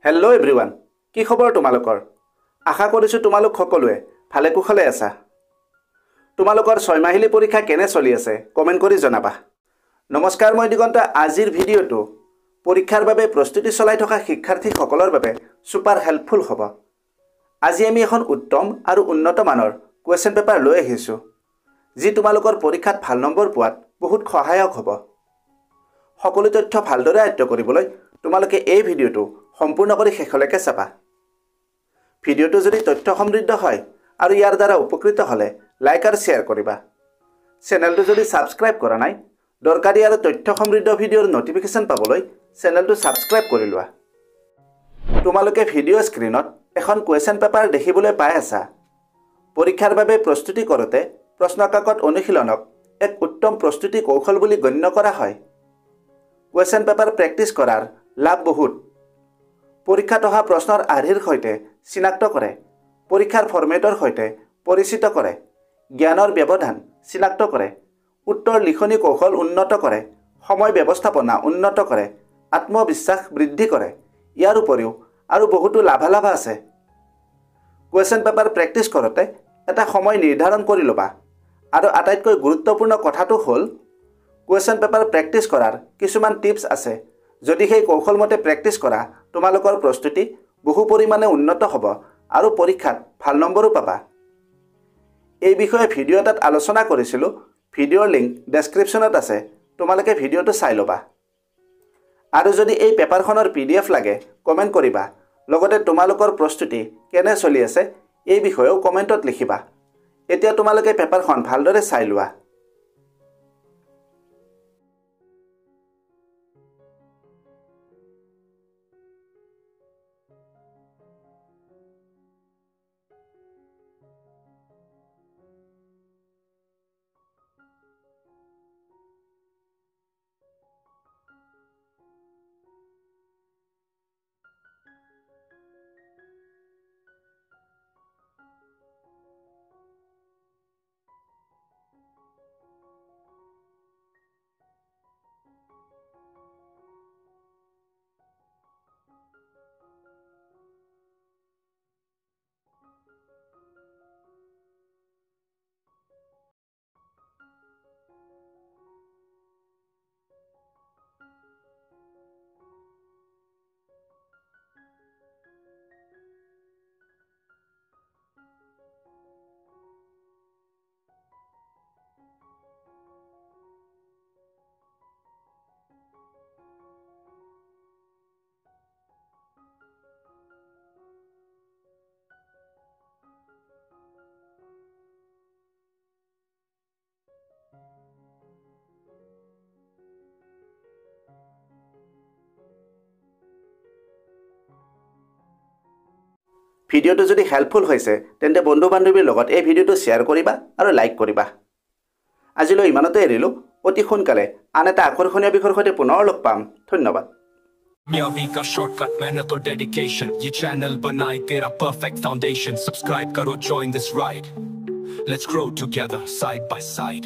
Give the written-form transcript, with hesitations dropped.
Hello' everyone, কি খবৰ তোমালোকৰ? আশা কৰিছোঁ তোমালোক সকলোৱে ভালে কুশলে আছা। তোমালোকৰ 6 মাহিলী পৰীক্ষা কেনে চলি আছে কমেণ্ট কৰি জনাবা। নমস্কাৰ, মই দিগন্ত। আজিৰ ভিডিঅ'টো পৰীক্ষাৰ বাবে প্ৰস্তুতি চলাই থকা শিক্ষাৰ্থীসকলৰ বাবে ছুপাৰ হেল্পফুল হ'ব। আজি আমি এখন উত্তম আৰু উন্নত মানৰ কুৱেশ্যন পেপাৰ লৈ আহিছোঁ, যি তোমালোকৰ পৰীক্ষাত ভাল নম্বৰ পোৱাত বহুত সহায়ক হ'ব। সকলো তথ্য ভালদৰে আয়ত্ত কৰিবলৈ তোমালোকে এই ভিডিঅ'টো সম্পূৰ্ণ কৰি শেষলৈকে চাবা। ভিডিঅ'টো যদি তথ্য সমৃদ্ধ হয় আৰু ইয়াৰ দ্বাৰা উপকৃত হ'লে লাইক আৰু শ্বেয়াৰ কৰিবা। চেনেলটো যদি ছাবস্ক্ৰাইব কৰা নাই, দৰকাৰী আৰু তথ্য সমৃদ্ধ ভিডিঅ'ৰ নটিফিকেশ্যন পাবলৈ চেনেলটো ছাবস্ক্ৰাইব কৰি লোৱা। তোমালোকে ভিডিঅ' স্ক্ৰীনত এখন কুৱেশ্যন পেপাৰ দেখিবলৈ পাই আছা। পৰীক্ষাৰ বাবে প্ৰস্তুতি কৰোঁতে প্ৰশ্নকাকত অনুশীলনক এক উত্তম প্ৰস্তুতি কৌশল বুলি গণ্য কৰা হয়। কুৱেশ্যন পেপাৰ প্ৰেক্টিছ কৰাৰ লাভ বহুত। পৰীক্ষাত অহা প্ৰশ্নৰ আৰ্হিৰ সৈতে চিনাক্ত কৰে, পৰীক্ষাৰ ফৰ্মেটৰ সৈতে পৰিচিত কৰে, জ্ঞানৰ ব্যৱধান চিনাক্ত কৰে, উত্তৰ লিখনি কৌশল উন্নত কৰে, সময় ব্যৱস্থাপনা উন্নত কৰে, আত্মবিশ্বাস বৃদ্ধি কৰে। ইয়াৰ উপৰিও আৰু বহুতো লাভালাভ আছে। কুৱেশ্যন পেপাৰ প্ৰেক্টিছ কৰোঁতে এটা সময় নিৰ্ধাৰণ কৰি ল'বা। আৰু আটাইতকৈ গুৰুত্বপূৰ্ণ কথাটো হ'ল, কুৱেশ্যন পেপাৰ প্ৰেক্টিছ কৰাৰ কিছুমান টিপছ আছে। যদি সেই কৌশলমতে প্ৰেক্টিছ কৰা, তোমালোকৰ প্ৰস্তুতি বহু পৰিমাণে উন্নত হ'ব আৰু পৰীক্ষাত ভাল নম্বৰো পাবা। এই বিষয়ে ভিডিঅ' এটাত আলোচনা কৰিছিলোঁ। ভিডিঅ'ৰ লিংক ডেছক্ৰিপশ্যনত আছে, তোমালোকে ভিডিঅ'টো চাই ল'বা। আৰু যদি এই পেপাৰখনৰ PDF লাগে কমেণ্ট কৰিবা। লগতে তোমালোকৰ প্ৰস্তুতি কেনে চলি আছে এই বিষয়েও কমেণ্টত লিখিবা। এতিয়া তোমালোকে পেপাৰখন ভালদৰে চাই লোৱা। ভিডিঅ'টো যদি হেল্পফুল হৈছে তেন্তে বন্ধু বান্ধৱীৰ লগত এই ভিডিঅ'টো শ্বেয়াৰ কৰিবা আৰু লাইক কৰিবা। আজিলৈ ইমানতে এৰিলোঁ। অতি সোনকালে আন এটা আকৰ্ষণীয় বিষয়ৰ সৈতে পুনৰ লগ পাম। ধন্যবাদ। का शॉर्टकट मेहनत और डेडिकेशन, ये चैनल बनाए तेरा परफेक्ट फाउंडेशन। सब्सक्राइब करो, join this ride, let's grow together side by side।